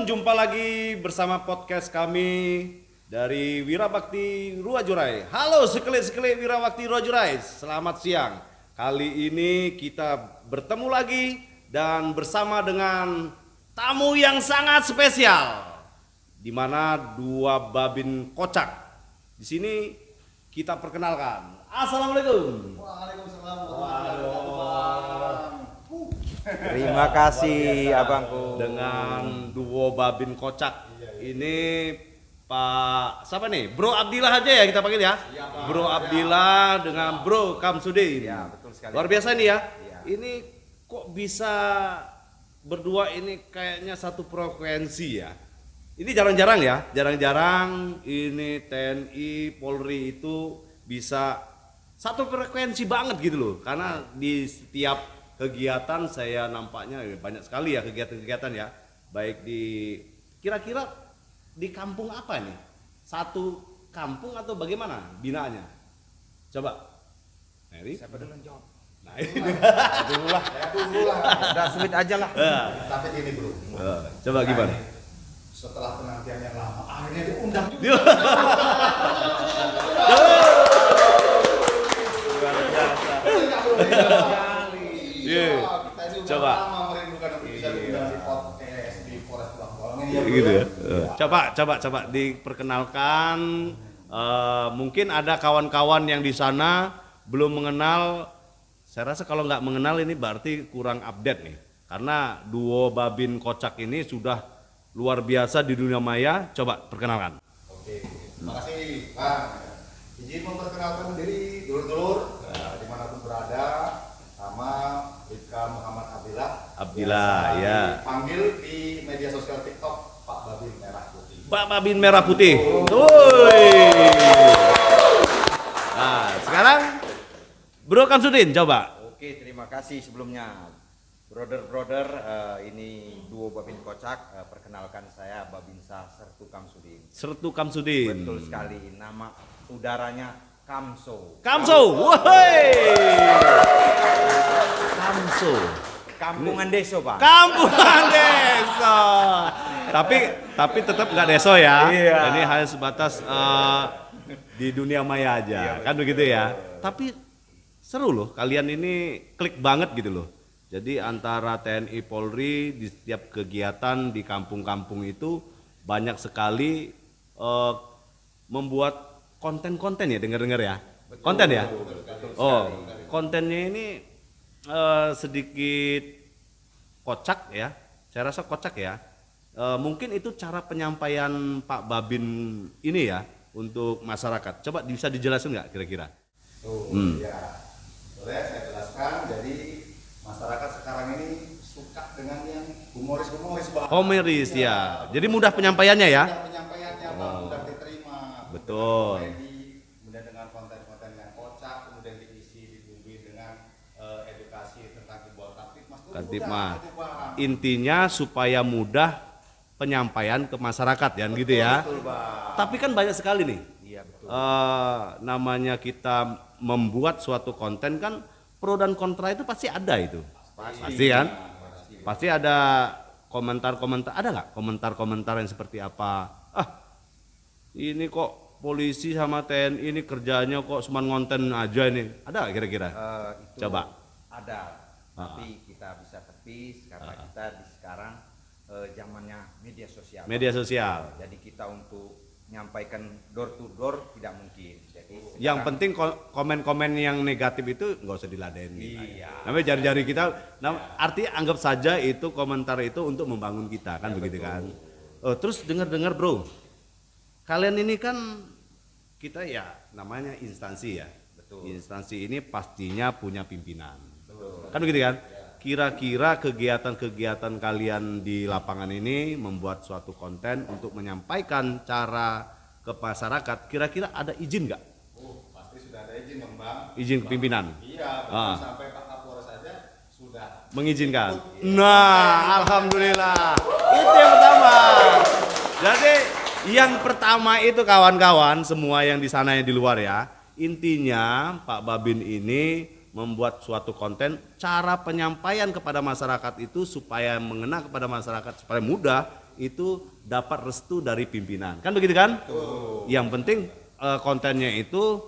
jumpa lagi bersama podcast kami dari Wirabakti Ruwajurai. Halo sekelit-sekelit Wirabakti Ruwajurai, selamat siang. Kali ini kita bertemu lagi dan bersama dengan tamu yang sangat spesial, di mana dua babin kocak. Di sini kita perkenalkan. Assalamualaikum. Waalaikumsalam. Terima kasih abangku. Dengan duo babin kocak ini Pak siapa nih? Bro Abdillah aja ya kita panggil ya. Bro Abdillah dengan Bro Kamsudin. Ya, betul sekali. Luar biasa nih ya. Iya. Ini kok bisa berdua ini kayaknya satu frekuensi ya. Ini jarang-jarang ya. Jarang-jarang ini TNI Polri itu bisa satu frekuensi banget gitu loh. Karena di setiap kegiatan saya nampaknya banyak sekali ya kegiatan-kegiatan ya, baik di kira-kira di kampung apa nih, satu kampung atau bagaimana binaannya, coba Mary Siapa dulu yang jawab? nah ini Dulu lah. Udah sweet aja lah. Tapi gini bro, coba gimana setelah penantian yang lama, akhirnya diundang juga. Iya. Kita ini udah Coba. lama merindukan untuk bisa diundang di podcast di Polres Tulang ini. gitu ya. Coba diperkenalkan. Mungkin ada kawan-kawan yang di sana belum mengenal. Saya rasa kalau nggak mengenal ini berarti kurang update nih. Karena duo babin kocak ini sudah luar biasa di dunia maya. Coba perkenalkan. Oke, terima kasih Bang. Izin memperkenalkan diri dulur-dulur dimanapun berada, sama Bribka Muhammad Abdillah. Abdillah, Biasa ya. Dipanggil di media sosial TikTok Pak Babin Merah Putih. Pak Babin Merah Putih. Woi. Nah, sekarang Bro Kamsudin coba. Oke, terima kasih sebelumnya. Brother, ini duo Babin Kocak. Perkenalkan saya Babinsa Sertu Kamsudin. Sertu Kamsudin. Betul sekali, nama udaranya Kamso. Kamso. Woi. Kamso. Kampungan Deso, Pak. Kampungan desa. Tapi tetap nggak deso ya. Iya. Ini hanya sebatas di dunia maya aja, kan begitu ya. Tapi seru loh, kalian ini klik banget gitu loh. Jadi antara TNI Polri di setiap kegiatan di kampung-kampung itu banyak sekali membuat konten-konten ya, dengar-dengar ya. Konten ya. Oh, kontennya ini sedikit kocak ya, saya rasa kocak ya. Mungkin itu cara penyampaian Pak Babin ini ya untuk masyarakat. Coba bisa dijelasin nggak kira-kira? Ya, boleh saya jelaskan. Jadi masyarakat sekarang ini suka dengan yang humoris-humoris Bang. Homeris ya. Jadi mudah penyampaiannya ya. Penyampaiannya Bang mudah diterima. Betul. Kemudian dengan konten-konten yang kocak, kemudian diisi dibumbui dengan edukasi tentang Ibu Kamtipmas. Kamtipmas. Intinya supaya mudah penyampaian ke masyarakat ya gitu ya. Betul, Bang. Tapi kan banyak sekali nih. Iya, betul. Namanya kita membuat suatu konten kan pro dan kontra itu pasti ada itu. Pasti kan? Pasti ada komentar-komentar. Ada nggak komentar-komentar yang seperti apa? Ini kok polisi sama TNI ini kerjanya kok cuma ngonten aja ini. Ada nggak kira-kira? Itu Coba. ada, tapi kita bisa tepis karena kita di sekarang zamannya media sosial. Media sosial. Jadi kita untuk menyampaikan door to door tidak mungkin. Jadi Yang penting komen-komen yang negatif itu nggak usah diladeni. Iya. Namanya jari-jari kita, artinya anggap saja itu komentar itu untuk membangun kita kan, begitu kan. Terus dengar-dengar bro, kalian ini kan kita ya namanya instansi ya. Betul. Instansi ini pastinya punya pimpinan. Kan begitu kan? Kira-kira kegiatan-kegiatan kalian di lapangan ini membuat suatu konten untuk menyampaikan cara ke masyarakat, kira-kira ada izin nggak? Pasti sudah ada izin dong Bang. Izin pimpinan? Iya, sampai Pak Kapolres saja sudah Mengizinkan. Nah, alhamdulillah. Itu yang pertama. Jadi yang pertama itu kawan-kawan semua yang di sana yang di luar ya. Intinya Pak Babin ini membuat suatu konten, cara penyampaian kepada masyarakat itu supaya mengena kepada masyarakat supaya mudah itu dapat restu dari pimpinan. Kan begitu kan? Yang penting kontennya itu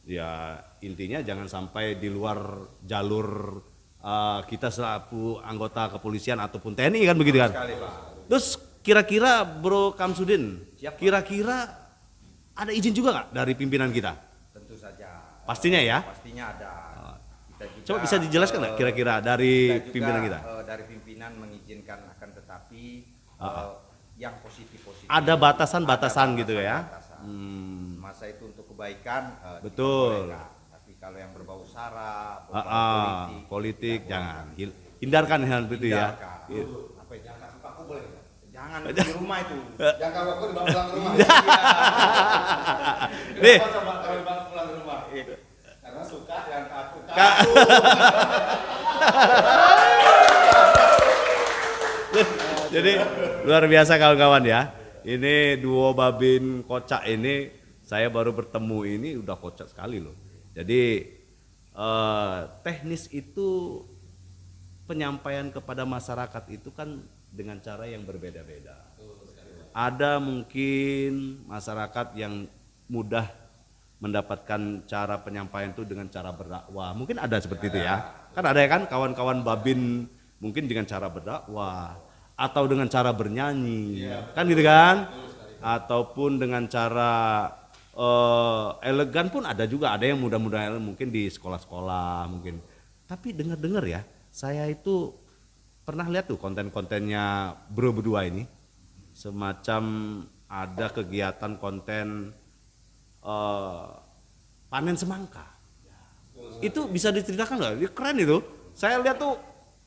ya intinya jangan sampai di luar jalur kita selaku anggota kepolisian ataupun TNI kan begitu kan? Sekali, Pak. Terus kira-kira Bro Kamsudin, Siap, Pak. kira-kira ada izin juga nggak dari pimpinan kita? Tentu saja. Pastinya ya? Pastinya ada. Kita juga, Coba bisa dijelaskan nggak kira-kira dari kita juga, pimpinan kita? Dari pimpinan mengizinkan, akan tetapi yang positif-positif. Ada batasan-batasan Ada gitu ya? batasan-batasan. Masa Itu untuk kebaikan. Betul. diperbolehkan. Tapi kalau yang berbau sara, berbau politik jangan. Hindarkan hal itu ya. hindarkan. Apa itu? Jangan kasih paku boleh nggak? Jangan di rumah itu. Jangan kalau aku dibawa pulang ke rumah. Nih, Kenapa coba kalau dibawa pulang ke rumah? Karena suka yang kaku. jadi luar biasa kawan-kawan ya. Ini duo Babin Kocak ini saya baru bertemu ini udah kocak sekali loh. Jadi teknis itu penyampaian kepada masyarakat itu kan dengan cara yang berbeda-beda. Ada mungkin masyarakat yang mudah mendapatkan cara penyampaian itu dengan cara berdakwah. Mungkin ada seperti itu ya. Kan ada ya kan kawan-kawan Babin mungkin dengan cara berdakwah atau dengan cara bernyanyi. Kan gitu kan? Ataupun dengan cara elegan pun ada juga, ada yang mudah-mudahan mungkin di sekolah-sekolah mungkin. Tapi dengar-dengar ya, saya itu pernah lihat tuh konten-kontennya bro berdua ini, semacam ada kegiatan konten panen semangka. Itu bisa diceritakan nggak? Ini keren itu. Saya lihat tuh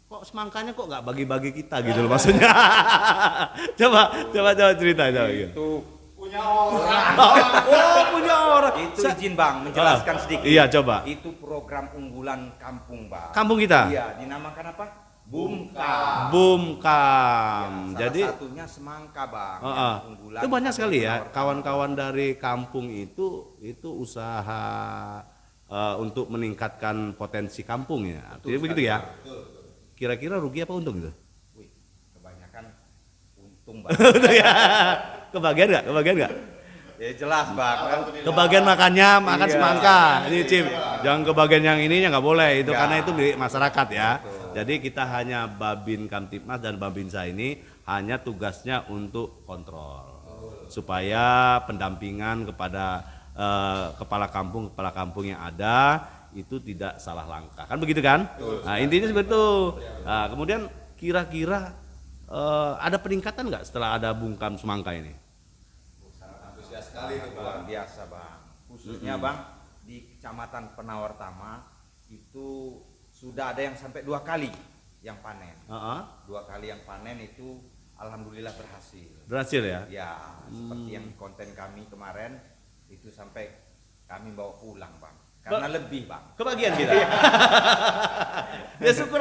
kok semangkanya kok nggak bagi-bagi kita gitu loh maksudnya. coba cerita coba. Itu Punya orang. Oh punya orang. Itu izin Bang, menjelaskan sedikit. Iya coba. Itu program unggulan kampung Bang. Kampung kita. Iya, dinamakan apa? Bumkam. Bumkam. Salah Jadi satunya semangka Bang. Heeh. yang unggulan Itu banyak sekali ya kampung kawan-kawan dari kampung itu usaha untuk meningkatkan potensi kampungnya. Jadi begitu ya. Kira-kira rugi apa untung itu? Wih, kebanyakan untung Bang. Kebagian nggak? Ya jelas Bang. Kebagian makan Iya. semangka. Ini Cim, jangan kebagian yang ininya nggak boleh itu Nggak. karena itu milik masyarakat ya. Jadi kita hanya Babin Kamtipmas dan Babinsa ini hanya tugasnya untuk kontrol supaya pendampingan kepada kepala kampung yang ada itu tidak salah langkah. Kan begitu kan? Nah, intinya seperti itu. Nah, kemudian kira-kira ada peningkatan nggak setelah ada bungkam semangka ini? Sangat antusias sekali itu Luar Bang. biasa Bang. Khususnya Bang di Kecamatan Penawar Tama itu sudah ada yang sampai 2 kali yang panen. 2 kali yang panen itu alhamdulillah berhasil. Berhasil ya? Ya, seperti yang konten kami kemarin itu sampai kami bawa pulang Bang. Karena lebih Bang. Kebagian kita. Ya syukur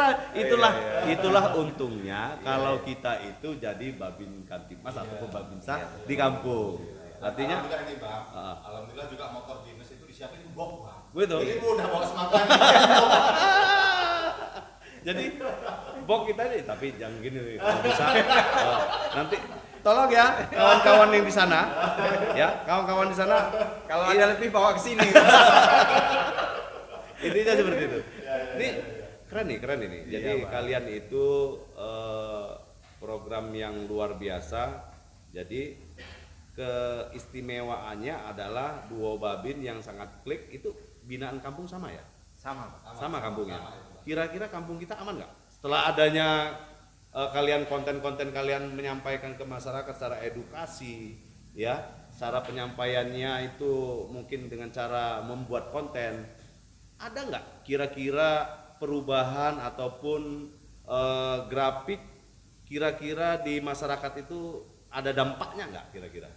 itulah untungnya kalau kita itu jadi Babin Kamtipmas ataupun Babinsa di kampung. Artinya Alhamdulillah ini Bang. Alhamdulillah juga motor dinas itu disiapin box Bang. betul. Ini udah bawa semangkanya. Jadi bok kita ini tapi jangan gini nih, kalau bisa nanti tolong ya kawan-kawan yang di sana ya, kawan-kawan di sana Kalau ada lebih bawa ke sini. intinya seperti itu. Ini keren ini. Jadi Bang. kalian itu program yang luar biasa. Jadi keistimewaannya adalah duo Babin yang sangat klik itu binaan kampung sama ya? Sama Bang. Sama kampungnya. Kira-kira kampung kita aman nggak? Setelah adanya kalian konten-konten kalian menyampaikan ke masyarakat secara edukasi, ya, cara penyampaiannya itu mungkin dengan cara membuat konten, ada nggak kira-kira perubahan ataupun grafik kira-kira di masyarakat itu ada dampaknya nggak kira-kira?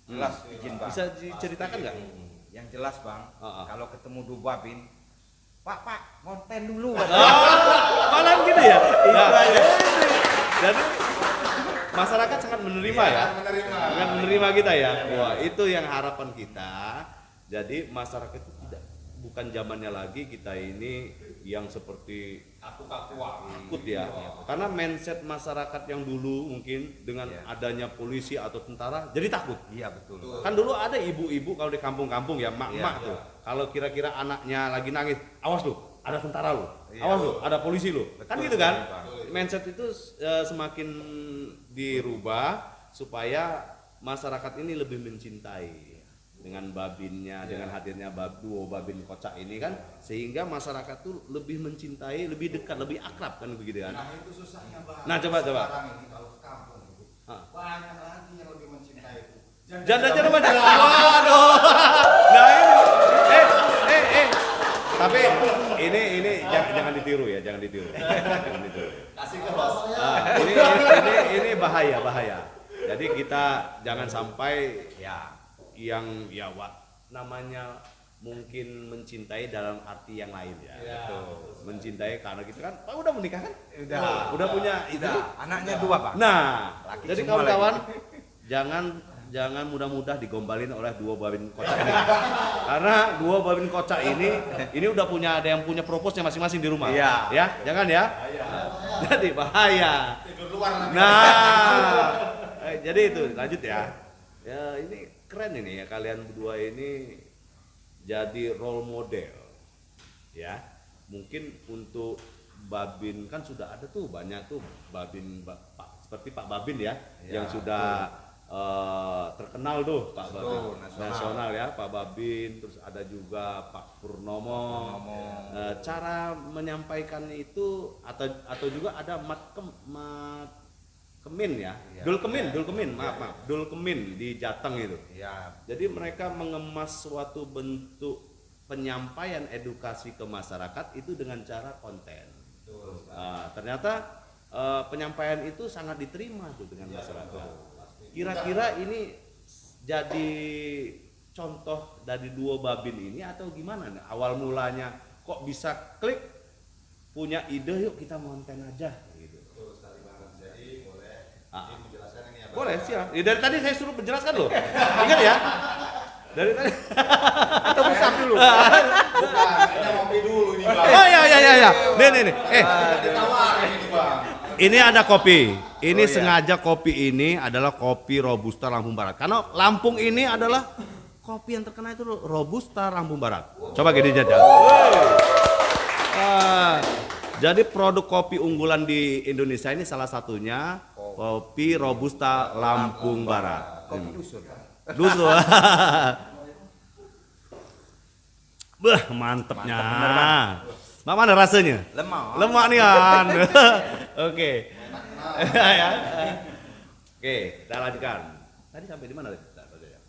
Jelas izin Bang. Bisa diceritakan nggak? Yang jelas Bang, Heeh. kalau ketemu Dubabin, Pak, konten dulu. Malah gitu ya? Itu aja. Jadi masyarakat sangat menerima ya? Sangat menerima kita ya? Wah itu yang harapan kita. Jadi masyarakat itu tidak bukan zamannya lagi kita ini yang seperti takut ya. Karena mindset masyarakat yang dulu mungkin dengan adanya polisi atau tentara jadi takut. Iya betul. Kan dulu ada ibu-ibu kalau di kampung-kampung ya, mak-mak tuh. Kalau kira-kira anaknya lagi nangis, awas lu, ada tentara lu. Awas lu, ada polisi lu. Kan gitu kan? Mindset itu semakin dirubah supaya masyarakat ini lebih mencintai dengan babinnya, dengan hadirnya duo babin kocak ini kan, sehingga masyarakat tuh lebih mencintai, lebih dekat, lebih akrab kan begitu kan. Nah itu susahnya Bang. Nah coba. Sekarang ini kalau ke kampung itu banyak lagi yang lebih mencintai itu. Janda-janda macam waduh. Nah ini tapi ini jangan ditiru ya, jangan ditiru. Jangan ditiru. Kasih ke bos. Ini bahaya. Jadi kita jangan sampai yang namanya mungkin mencintai dalam arti yang lain ya. Betul. Mencintai karena kita kan udah menikah kan? Udah punya itu. Anaknya 2, Pak. Nah, Laki jadi semua kawan-kawan jangan mudah-mudah digombalin oleh duo babin kocak ini. Karena duo babin kocak ini udah punya, ada yang punya propose-nya masing-masing di rumah. Iya. Ya, jangan ya. Jadi bahaya. Tidur luar nanti. Nah, jadi itu lanjut ya. Ya ini keren ini ya, kalian berdua ini jadi role model ya. Mungkin untuk babin kan sudah ada tuh banyak tuh babin seperti Pak Babin ya, yang sudah terkenal tuh Pak Babin nasional ya, Pak Babin, terus ada juga Pak Purnomo. Cara menyampaikan itu atau juga ada Kemin ya, Dul Kemin, maaf, Dul Kemin di Jateng itu. Iya. Jadi mereka mengemas suatu bentuk penyampaian edukasi ke masyarakat itu dengan cara konten. Ternyata penyampaian itu sangat diterima tuh dengan masyarakat. Kira-kira ini jadi contoh dari duo babin ini atau gimana nih? Awal mulanya kok bisa klik, punya ide, yuk kita konten aja. Menjelaskan ini ya. Boleh siap. Ya, dari tadi saya suruh menjelaskan loh. Ingat ya? Dari tadi. Atau besar dulu. Bukan, kita ngopi dulu ini Bang. Oh iya. Nih. Ditawarin ini Bang. Ini ada kopi. Ini sengaja kopi ini adalah kopi Robusta Lampung Barat. Karena Lampung ini adalah kopi yang terkenal itu Robusta Lampung Barat. Coba gini jajal. Jadi produk kopi unggulan di Indonesia ini salah satunya kopi Robusta Lampung Barat. Kopi dusun. Beh, mantepnya. Mana rasanya? Lemak nih kan. Oke. Ya. Oke, kita lanjutkan. Tadi sampai di mana tadi?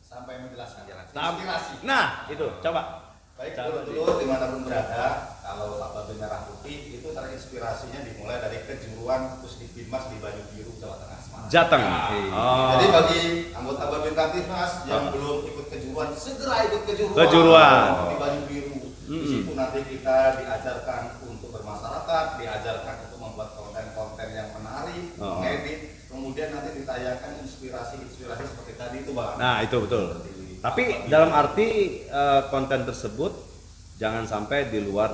Sampai menjelaskan. Inspirasi. Nah, itu coba. Baik, dulur-dulur dimanapun berada, kalau Pak Babin Merah Putih itu terinspirasinya dimulai dari kejuruan Pusdikbinmas di Banyu Biru, Jawa Tengah, Semarang. Jateng. Jadi bagi anggota Babin Kamtibmas yang belum ikut kejuruan, segera ikut kejuruan. Di Banyu Biru. Di situ nanti kita diajarkan untuk bermasyarakat, diajarkan untuk membuat konten-konten yang menarik, mengedit, kemudian nanti ditayangkan inspirasi-inspirasi seperti tadi itu Bang. Nah, itu betul. Tapi dalam arti konten tersebut jangan sampai di luar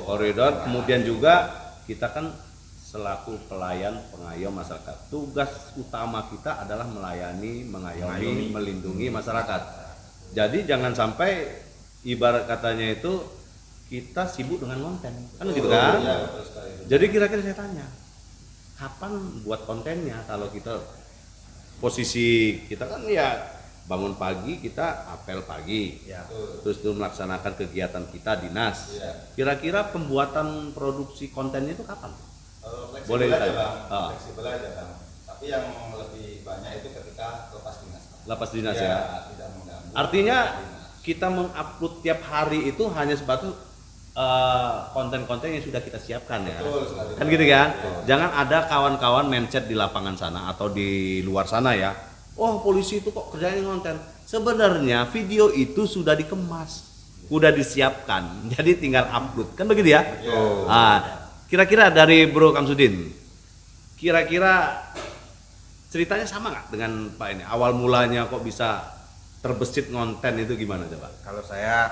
koridor. Kemudian juga kita kan selaku pelayan pengayom masyarakat. Tugas utama kita adalah melayani, mengayomi, melindungi masyarakat. Jadi jangan sampai ibarat katanya itu kita sibuk dengan konten. Kan gitu kan? Jadi kira-kira saya tanya, kapan buat kontennya? Kalau kita posisi kita kan ya bangun pagi, kita apel pagi, terus itu melaksanakan kegiatan kita dinas. Kira-kira pembuatan produksi kontennya itu kapan? Boleh ditanya. Fleksibel aja Bang. Tapi yang lebih banyak itu ketika lepas dinas. Lepas dinas ya. Tidak mengganggu. Artinya kita mengupload tiap hari itu hanya sebatas konten-konten yang sudah kita siapkan ya. Betul, kan gitu kan? Jangan ada kawan-kawan mindset di lapangan sana atau di luar sana ya. Oh, polisi itu kok kerjanya konten. Sebenarnya video itu sudah dikemas, sudah disiapkan, jadi tinggal upload, kan begitu ya? Kira-kira dari Bro Kamsudin, kira-kira ceritanya sama nggak dengan Pak ini? Awal mulanya kok bisa terbesit konten itu gimana coba? Kalau saya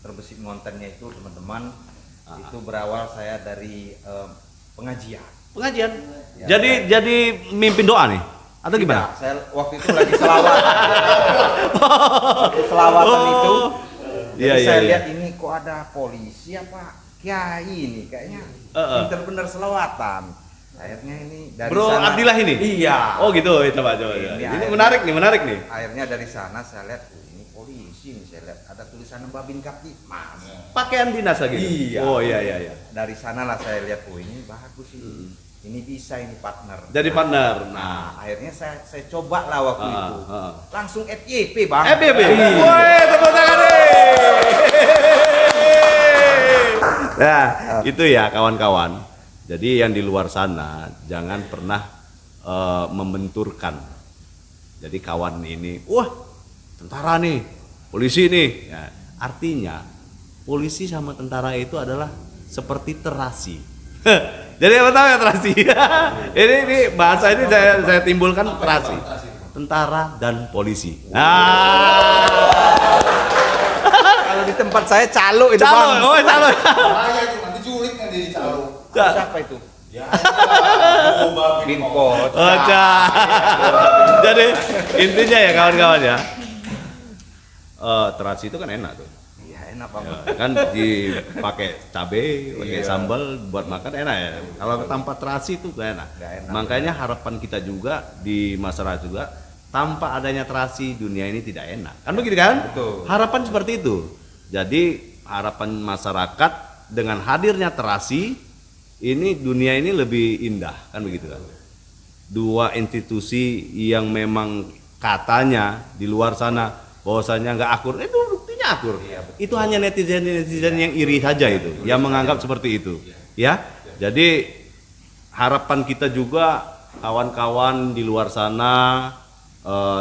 terbesit kontennya itu teman-teman, itu berawal saya dari pengajian. Pengajian. Ya, Jadi mimpin doa nih atau gimana? Tidak, saya waktu itu lagi selawatan. Waktu selawatan itu, Iya, jadi saya iya. lihat ini kok ada polisi apa kiai ini, kayaknya pinter-bener selawatan. Akhirnya ini dari Bro sana. Abdillah ini? Iya. Oh gitu, coba. Ini Ini akhirnya- menarik nih. Akhirnya dari sana saya lihat, ini polisi nih, saya lihat ada tulisan Babin Kaptipmas. Pakaian dinas lagi. Iya. Oh iya. Dari sanalah saya lihat, oh ini bagus ini. Ini bisa ini partner. Jadi partner. Nah, akhirnya saya coba lah waktu Ah, itu. ah. Langsung FYP, Bang. FYP. Iya. Woi, tepuk tangan nih. Nah, itu ya kawan-kawan. Jadi yang di luar sana jangan pernah membenturkan. Jadi kawan ini, wah tentara nih, polisi nih. Ya, artinya polisi sama tentara itu adalah seperti terasi. Jadi apa tahu ya terasi? ini bahasa ini saya timbulkan terasi. Tentara dan polisi. Kalau di tempat saya calo itu, Calo, Bang. oh calo. Bahaya itu nanti culik nanti di calo. Siapa itu? Ya, Babin Binko. Oh, jadi intinya ya kawan-kawan ya, terasi itu kan enak tuh. Iya, enak Bang. Kan dipakai cabai, pakai sambal buat makan enak ya. Kalau tanpa terasi itu gak enak. Nggak enak. Makanya harapan kita juga di masyarakat juga, tanpa adanya terasi dunia ini tidak enak. Kan begitu kan? Betul. Harapan seperti itu. Jadi harapan masyarakat dengan hadirnya terasi ini dunia ini lebih indah, kan begitu kan? Dua institusi yang memang katanya di luar sana bahwasanya nggak akur, itu buktinya akur. Iya, betul. Itu hanya netizen yang iri saja itu, yang menganggap seperti itu, ya. Jadi harapan kita juga kawan-kawan di luar sana,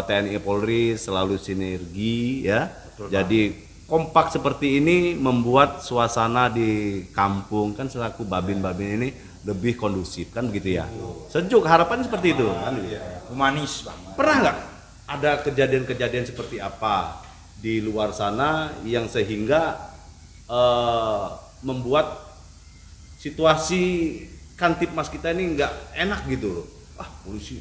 TNI Polri selalu sinergi, ya. Jadi kompak seperti ini membuat suasana di kampung kan selaku babin-babin ini lebih kondusif, kan begitu ya. Sejuk, harapan seperti itu. Kan? Humanis, Bang. Pernah nggak ada kejadian-kejadian seperti apa di luar sana yang sehingga membuat situasi Kantipmas kita ini nggak enak gitu loh? Ah, polisi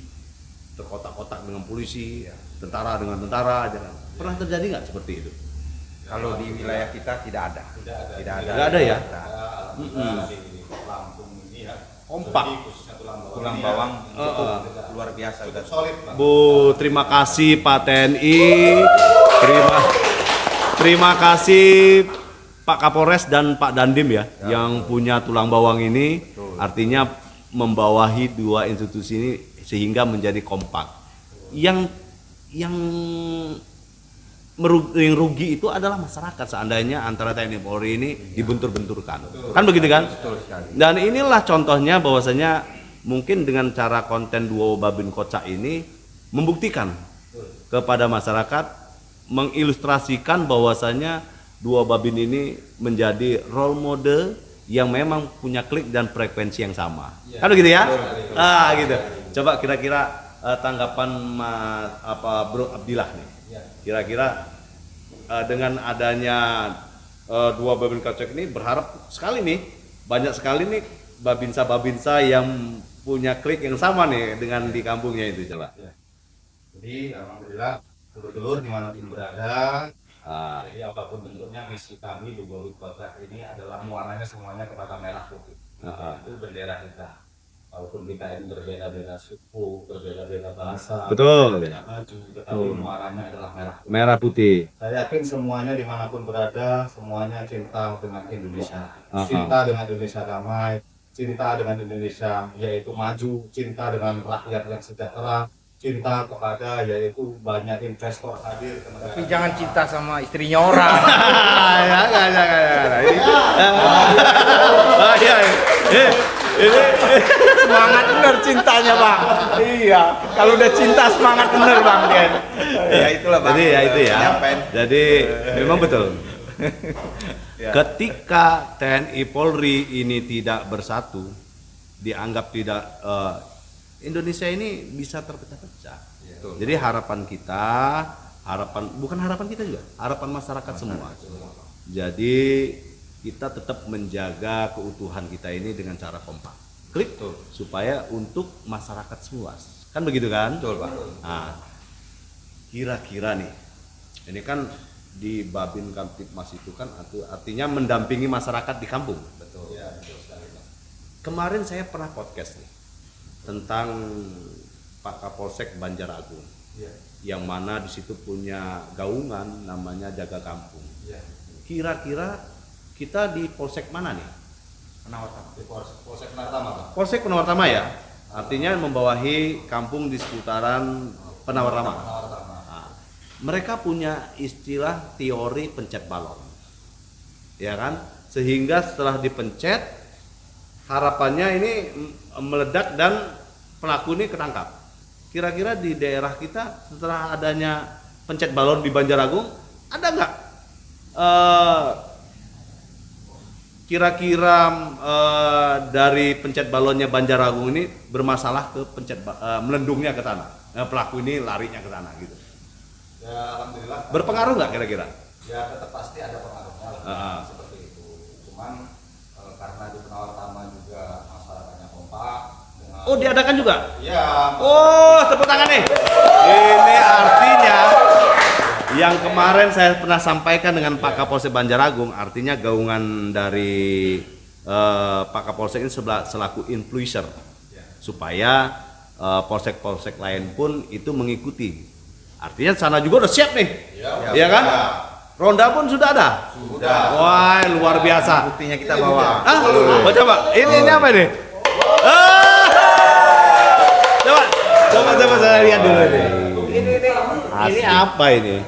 terkotak-kotak dengan polisi, tentara dengan tentara, jangan. Pernah terjadi nggak seperti itu? Kalau di wilayah kita tidak ada. Tidak ada. Nggak ada ya? di Lampung ini ya. Kompak. Jadi khususnya Tulang bawang cukup luar biasa udah. solid Bang. Bu, terima kasih Pak TNI. Terima kasih Pak Kapolres dan Pak Dandim ya, yang punya tulang bawang ini. Artinya membawahi dua institusi ini sehingga menjadi kompak. Yang rugi itu adalah masyarakat seandainya antara TNI Polri ini dibentur-benturkan. Kan begitu kan? Betul sekali. Dan inilah contohnya bahwasanya mungkin dengan cara konten Duo Babin Kocak ini membuktikan kepada masyarakat, mengilustrasikan bahwasanya Duo Babin ini menjadi role model yang memang punya klik dan frekuensi yang sama. Kan begitu ya? Gitu. Coba kira-kira tanggapan Bro Abdillah nih. Kira-kira dengan adanya Dua Babin Kocak ini berharap sekali nih, banyak sekali nih babinsa-babinsa yang punya klik yang sama nih dengan di kampungnya itu, coba. Jadi alhamdulillah dulur-dulur dimanapun berada, Ah, jadi apapun bentuknya misi kami di Babin Kocak ini adalah muaranya semuanya kepada merah putih. Itu bendera kita. Walaupun kita ini berbeda-beda suku, berbeda-beda bahasa, Betul. berbeda baju, tetapi muaranya adalah merah. merah putih. Saya yakin semuanya dimanapun berada, semuanya cinta dengan Indonesia. Aha. Cinta dengan Indonesia damai, cinta dengan Indonesia yaitu maju, cinta dengan rakyat yang sejahtera, cinta kepada yaitu banyak investor hadir ke negara. Tapi jangan cinta sama istrinya orang. Jangan. Ini Semangat bener cintanya, Bang. Iya. Kalau udah cinta semangat bener, Bang Dian. Ya itulah, Bang. Jadi ya itu ya. Nyampein. Jadi memang betul. Ya. Ketika TNI Polri ini tidak bersatu, dianggap tidak Indonesia ini bisa terpecah-pecah. Betul. Jadi harapan kita bukan harapan kita juga, harapan masyarakat semua. Jadi kita tetap menjaga keutuhan kita ini dengan cara kompak, klik tuh, supaya untuk masyarakat seluas, kan begitu kan? Betul, Pak. Nah, kira-kira nih, ini kan di Babin Kamtipmas itu kan artinya mendampingi masyarakat di kampung. Betul. Ya, betul sekali, Pak. Kemarin saya pernah podcast nih tentang Pak Kapolsek Banjaragung, yang mana di situ punya gaungan namanya Jaga Kampung. Kira-kira kita di Polsek mana nih? Penawartama. Di Polsek Penawartama, Pak. Polsek Penawartama ya, artinya membawahi kampung di seputaran Penawartama. Nah, mereka punya istilah teori pencet balon, ya kan? Sehingga setelah dipencet, harapannya ini meledak dan pelaku ini ketangkap. Kira-kira di daerah kita setelah adanya pencet balon di Banjaragung, ada nggak kira-kira dari pencet balonnya Banjaragung ini bermasalah ke melendungnya ke tanah, pelaku ini larinya ke tanah gitu? Ya, alhamdulillah. Berpengaruh nggak kira-kira? Ya, tetap pasti ada pengaruhnya lah, seperti itu. Cuman karena di Penawartama juga masyarakatnya kompak. Oh, diadakan juga? Iya. Oh, tepuk tangan nih. Ini artinya yang kemarin saya pernah sampaikan dengan Pak Kapolsek Banjaragung, artinya gaungan dari Pak Kapolsek ini selaku influencer, supaya polsek-polsek lain pun itu mengikuti. Artinya sana juga udah siap nih, ya kan? Ronda pun sudah ada. Sudah. Wah, luar biasa. Buktinya kita bawa. Ah, coba. Ini apa ini? Coba saya lihat dulu ini. Ini apa ini?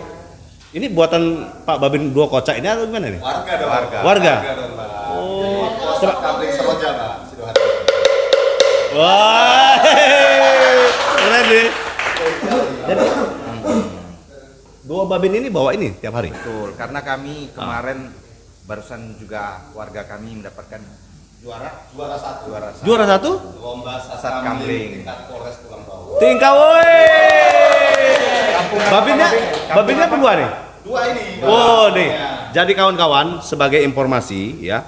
Ini buatan Pak Babin Dua Kocak ini atau gimana nih? Warga dong. Warga. dong, Pak. Oh, Polsek Kamling Seroja, Pak. Sidoarjo. wah, keren nih. Jadi Dua Babin ini bawa ini tiap hari. Betul, karena kami kemarin barusan juga warga kami mendapatkan Juara satu. Juara satu? Lomba Sat Sat Kamling. tingkat Polres Tulang Bawah. Tingkah woi. Babinnya kedua nih. Dua ini. Oh nih, Ya. jadi kawan-kawan sebagai informasi ya,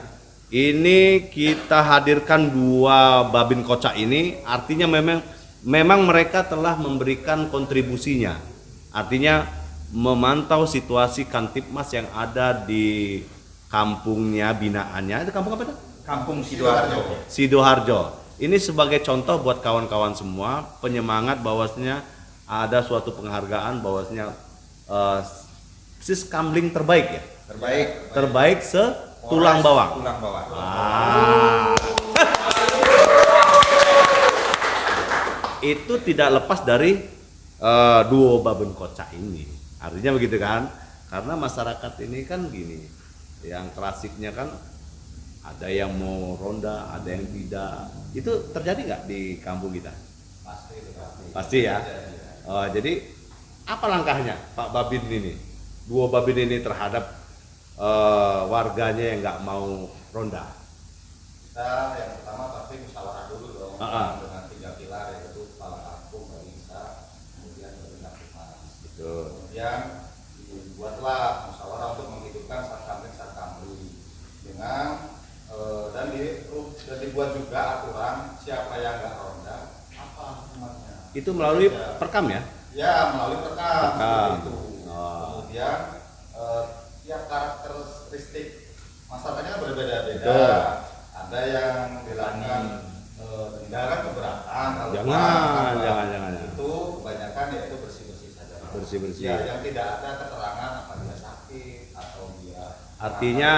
ini kita hadirkan dua Babin Kocak ini, artinya memang mereka telah memberikan kontribusinya, artinya memantau situasi Kamtipmas yang ada di kampungnya binaannya, itu kampung apa itu? Kampung Sidoarjo. Sidoarjo. Ini sebagai contoh buat kawan-kawan semua, penyemangat bahwasanya ada suatu penghargaan bahwasanya sis kamling terbaik ya. Terbaik tulang bawang. Tulang bawang. Itu tidak lepas dari duo Babin Kocak ini. Artinya begitu kan? Karena masyarakat ini kan gini, yang klasiknya kan ada yang mau ronda, ada yang tidak. Itu terjadi nggak di kampung kita? Pasti ya. Jadi apa langkahnya Pak Babin ini, duo Babin ini terhadap warganya yang nggak mau ronda? Kita yang pertama pasti musyawarah dulu dong. Dengan 3 pilar, yaitu kepala kampung, balisa, kemudian Babin Kamtipmas. Kemudian dibuatlah musyawarah untuk menghidupkan Sat Kamling dengan dan dibuat juga aturan siapa yang nggak ronda apa hukumannya. Itu melalui perkam ya? Ya, melalui perkam. Itu. Kemudian Tiap karakteristik masyarakatnya kan berbeda-beda. Betul. Ada yang dilakukan tindakan keberatan. Jangan. Itu kebanyakan yaitu bersih-bersih saja. Bersih-bersih. Ya, yang tidak ada keterangan apa dia sakit atau dia. Artinya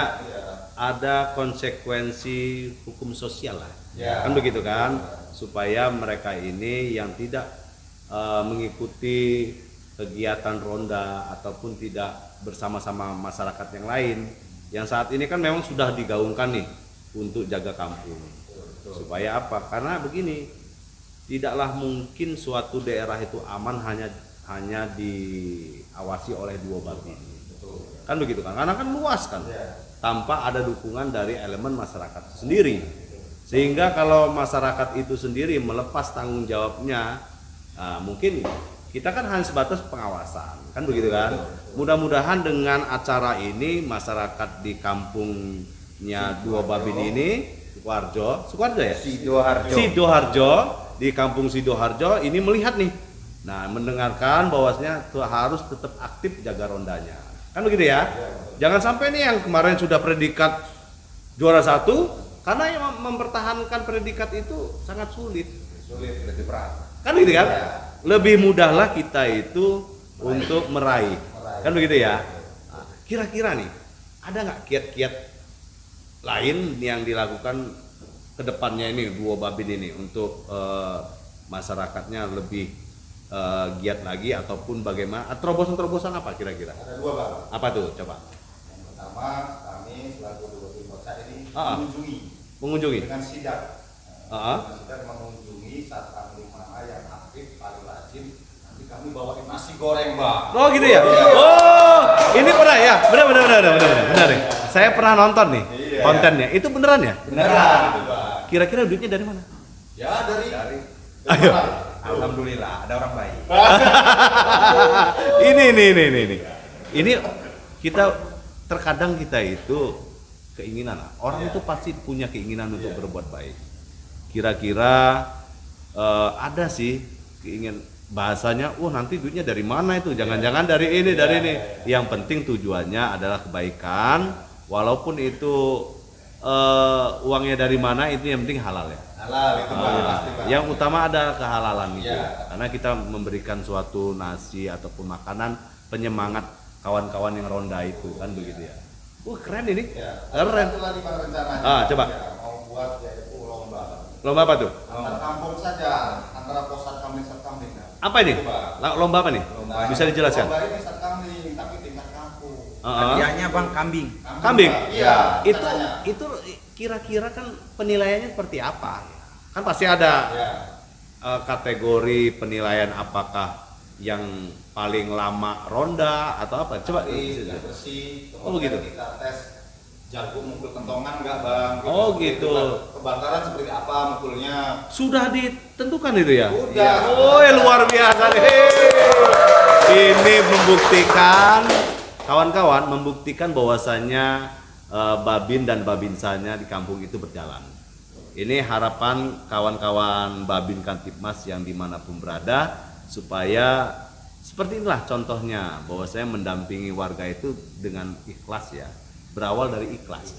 ada konsekuensi hukum sosial lah, Ya. kan begitu kan, supaya mereka ini yang tidak mengikuti kegiatan ronda ataupun tidak bersama-sama masyarakat yang lain, yang saat ini kan memang sudah digaungkan nih untuk jaga kampung. Supaya apa? Karena begini, tidaklah mungkin suatu daerah itu aman hanya diawasi oleh dua Babin. Kan begitu kan? Karena kan luas kan. Tanpa ada dukungan dari elemen masyarakat sendiri, sehingga kalau masyarakat itu sendiri melepas tanggung jawabnya, mungkin Kita kan hanya sebatas pengawasan, kan begitu kan? Mudah-mudahan dengan acara ini masyarakat di kampungnya Dua Babin ini, Sukoharjo ya? Sidoarjo, di kampung Sidoarjo ini melihat nih. Nah, mendengarkan bahwasanya harus tetap aktif jaga rondanya. Kan begitu ya? Jangan sampai nih yang kemarin sudah predikat juara 1, karena yang mempertahankan predikat itu sangat sulit, lebih berat. kan begitu kan? Lebih mudahlah kita itu untuk meraih, kan begitu ya? Nah, kira-kira nih, ada nggak kiat-kiat lain yang dilakukan ke depannya ini Dua Babin ini untuk masyarakatnya lebih giat lagi ataupun bagaimana? Terobosan-terobosan apa kira-kira? Ada 2 Bang. Apa tuh? Coba. Yang pertama, kami selaku Dua Babin Kota ini Mengunjungi. dengan sidak. Ah. Dengan sidak mengunjungi satpam mana yang aktif paling rajin. Nanti kami bawain nasi goreng, Bang. Oh gitu ya? Oh, ini pernah ya? Benar. Saya pernah nonton nih kontennya. Itu beneran ya? Beneran itu, Bang. Kira-kira duitnya dari mana? Ya dari Ayo. Alhamdulillah ada orang baik. Ini. Ini kita terkadang kita itu keinginan. Orang itu pasti punya keinginan untuk berbuat baik. Kira-kira ada sih keinginan bahasanya, nanti duitnya dari mana itu? Jangan-jangan dari ini. Yang penting tujuannya adalah kebaikan, walaupun itu uangnya dari mana, itu yang penting halal ya. halal itu pasti, Pak. Yang utama ada kehalalan itu, Ya. karena kita memberikan suatu nasi ataupun makanan penyemangat kawan-kawan yang ronda itu, kan begitu ya. Keren ini, Ya. keren. Satu lagi Bang rencananya. Coba. Ya, mau buat yaitu lomba. Lomba apa tuh? Antar kampung saja, antara pos Satkambling Satkambling. Apa ini? Lomba apa nih? Lomba. Bisa dijelaskan? Lomba ini Satkambling tapi tingkat kampung. Hadiahnya Bang kambing. Kambing? Pak. Iya. Itu kira-kira kan penilaiannya seperti apa? Kan pasti ada Ya. kategori penilaian, apakah yang paling lama ronda atau apa? Coba. Yang bersih. Oh, begitu. Kita tes jago mukul kentongan enggak, Bang? Oh, Seperti gitu. itu, Bang. Kebakaran seperti apa mukulnya? Sudah ditentukan itu ya? Sudah. Oh, luar biasa nih. Ini membuktikan, kawan-kawan, membuktikan bahwasannya Babin dan Babinsanya di kampung itu berjalan. Ini harapan kawan-kawan Babin Kantipmas yang dimanapun berada, supaya seperti inilah contohnya, bahwa saya mendampingi warga itu dengan ikhlas ya, berawal dari ikhlas.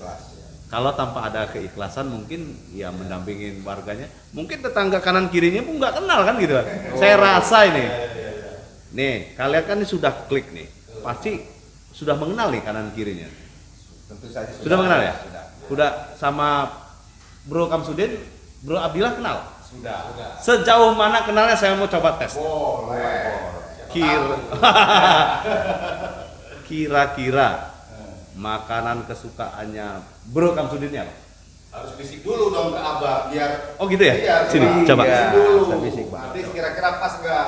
Kalau tanpa ada keikhlasan mungkin ya mendampingin warganya, mungkin tetangga kanan kirinya pun nggak kenal kan gitu. Saya rasa ini. Nih, kalian kan ini sudah klik nih, pasti sudah mengenal nih kanan kirinya. Tentu saja Sudah mengenal ya? Sudah. Sudah sama Bro Kamsudin, Bro Abdillah kenal? Sudah. Sejauh mana kenalnya saya mau coba tes. Boleh. Kira-kira makanan kesukaannya Bro Kamsudin apa? Harus bisik dulu dong ke Abah biar. Oh gitu ya? Iya, Sini, coba. bisik dulu. Saya bisik, Bang. Nanti kira-kira pas enggak?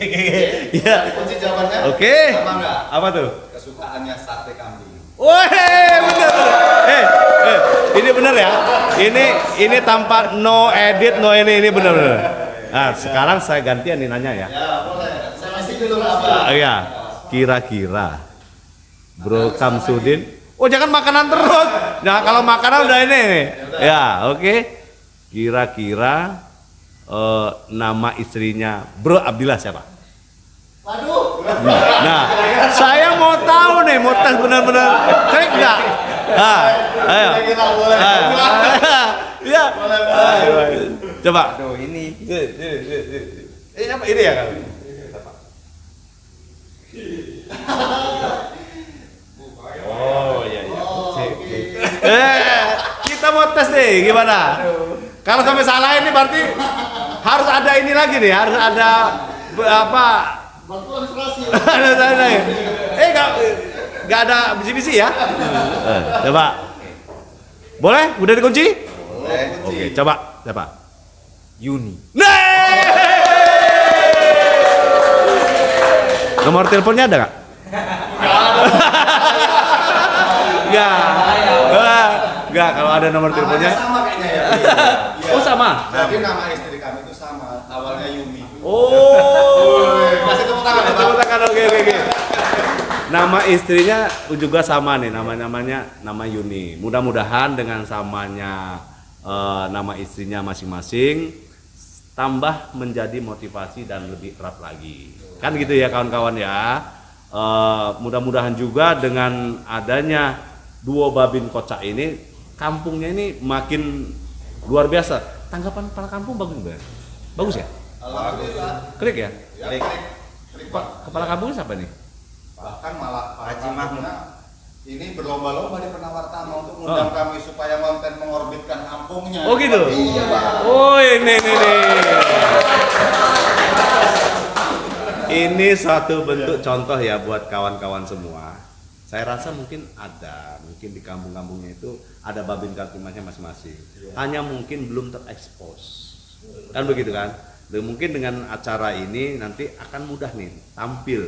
Iya. Kunci jawabannya. Oke. Sama enggak? Apa tuh? Kesukaannya sate kambing. Wah, bener. Ini bener ya. Ini tanpa no edit, no ini bener. Nah, sekarang saya gantian nih nanya ya. Ya, boleh. Saya masih dulu Abah. Iya. Kira-kira Bro Kamsudin, jangan makanan terus. Nah, kalau makanan udah ini nih. Ya, oke. Kira-kira nama istrinya Bro Abdillah siapa? Waduh. Nah, saya mau tahu nih, mau tes benar-benar cek nggak? Ayo. Kira-kira boleh. Ya. Coba. Aduh, ini Ini apa ini ya kan? Oh iya. Kita mau tes nih, gimana? Kalau sampai salah ini berarti harus ada ini lagi nih, harus ada apa? Bantuan inspirasi. Nggak ada bisi-bisi ya? Coba. Boleh? Udah dikunci? Boleh. Oke, coba. Siapa? Yuni. Nomor teleponnya ada nggak? Nggak. kalau ada nomor teleponnya. Sama kayaknya ya. Iya. Oh sama. Jadi nama istri kami itu sama. Awalnya Yumi. Oh. Kasih tepuk tangan ya, Pak. Tepuk tangan, oke. Nama istrinya juga sama nih, nama Yuni. Mudah-mudahan dengan samanya nama istrinya masing-masing tambah menjadi motivasi dan lebih erat lagi. Kan gitu ya kawan-kawan ya. Mudah-mudahan juga dengan adanya duo Babin Kocak ini, kampungnya ini makin luar biasa. Tanggapan para kampung bagus nggak? Bagus ya? Alhamdulillah. Klik ya? Ya, Klik. klik, Pak. Kepala kampungnya siapa nih? Bahkan malah Haji Mahmud. ini berlomba-lomba di Penawartama untuk mengundang kami supaya konten mengorbitkan kampungnya. Oh gitu? Iya, Pak. Oh ini. Ini suatu bentuk contoh ya buat kawan-kawan semua. Saya rasa mungkin di kampung-kampungnya itu ada Babin Kamtipmasnya masing-masing. Hanya mungkin belum terekspos. Kan begitu kan? Dan mungkin dengan acara ini nanti akan mudah nih tampil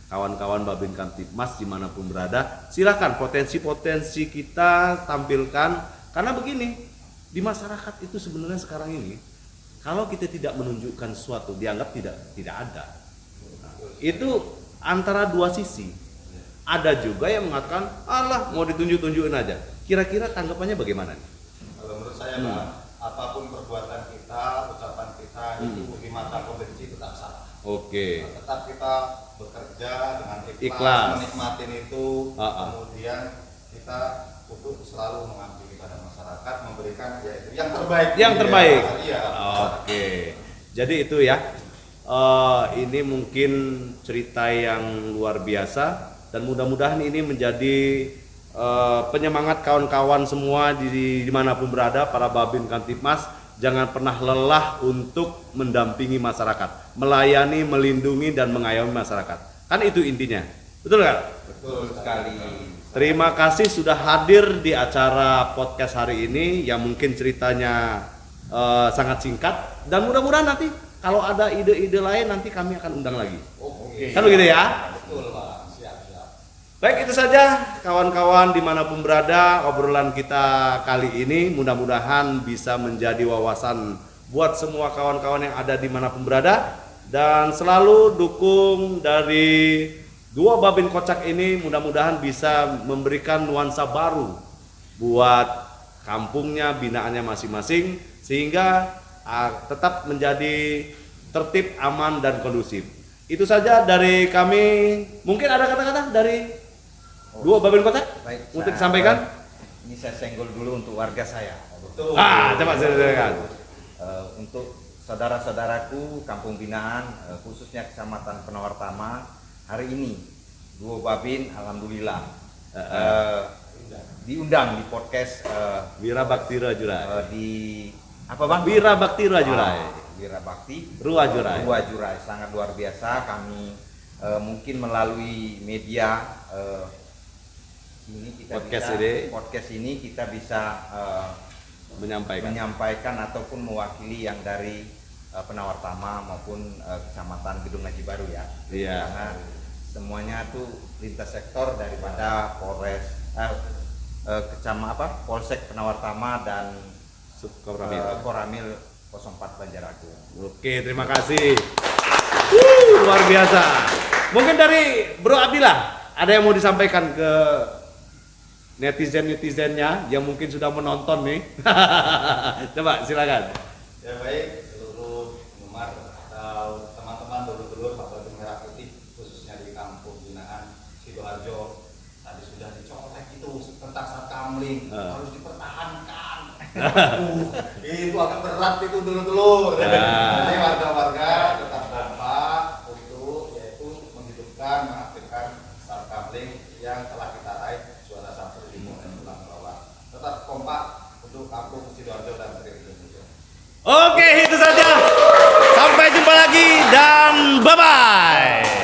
kawan-kawan Babin Kamtipmas dimanapun berada. Silakan potensi-potensi kita tampilkan. Karena begini, di masyarakat itu sebenarnya sekarang ini kalau kita tidak menunjukkan sesuatu dianggap tidak ada. Itu antara dua sisi. Ada juga yang mengatakan, alah mau ditunjuk-tunjukin aja. Kira-kira tanggapannya bagaimana nih? Kalau menurut saya, Pak, apapun perbuatan kita, ucapan kita itu di mata kompetisi tetap salah. Oke. Tetap kita bekerja dengan Ikhlas. menikmatin itu, kemudian kita untuk selalu mengabdi kepada masyarakat, memberikan yaitu yang terbaik. Yang terbaik. Iya. Oke. Jadi itu ya. Ini mungkin cerita yang luar biasa dan mudah-mudahan ini menjadi penyemangat kawan-kawan semua dimanapun berada, para Babin Kamtipmas. Jangan pernah lelah untuk mendampingi masyarakat, melayani, melindungi dan mengayomi masyarakat. Kan itu intinya. Betul nggak? Betul Sekali. Terima kasih sudah hadir di acara podcast hari ini yang mungkin ceritanya sangat singkat dan mudah-mudahan nanti kalau ada ide-ide lain nanti kami akan undang lagi. Oke. Kan begitu ya? Betul, Pak. Siap. Baik, itu saja kawan-kawan dimanapun berada obrolan kita kali ini. Mudah-mudahan bisa menjadi wawasan buat semua kawan-kawan yang ada dimanapun berada. Dan selalu dukung dari dua Babin Kocak ini, mudah-mudahan bisa memberikan nuansa baru buat kampungnya, binaannya masing-masing, sehingga tetap menjadi tertib, aman, dan kondusif. Itu saja dari kami. Mungkin ada kata-kata dari dua Babin Kocak Baik, untuk disampaikan? Ini saya senggol dulu untuk warga saya. Betul. Coba silakan. Untuk saudara-saudaraku kampung binaan, khususnya Kecamatan Penawartama, hari ini dua Babin alhamdulillah diundang di podcast Wira Bakti Rajurai. di apa Bang? Wira Bakti Rajurai. Wira Bakti Rua Jurai. Rua Jurai, sangat luar biasa. Kami mungkin melalui media ini kita podcast ini kita bisa menyampaikan ataupun mewakili yang dari Penawartama maupun Kecamatan Gedung Haji Baru ya. Iya. Karena semuanya tuh lintas sektor daripada Polsek Penawartama dan Koramil 04 Banjaragung. Oke, terima kasih. Luar biasa. Mungkin dari Bro Abdillah ada yang mau disampaikan ke netizen-netizennya yang mungkin sudah menonton nih. Coba silakan. Ya baik, seluruh penggemar atau teman-teman dulur-dulur Pak Babin Merah Putih, khususnya di kampung binaan Sidoarjo, tadi sudah dicolek itu tentang Satkamling harus dipertahankan. Itu agak berat itu dulur-dulur. Jadi warga-warga tetap kompak untuk yaitu menghidupkan, mengaktifkan Satkamling yang telah kita raih juara 1 di Pulang Bawah. Tetap kompak untuk kampung Sidoarjo dan sekitar Indonesia. Oke, itu saja. Sampai jumpa lagi dan bye-bye.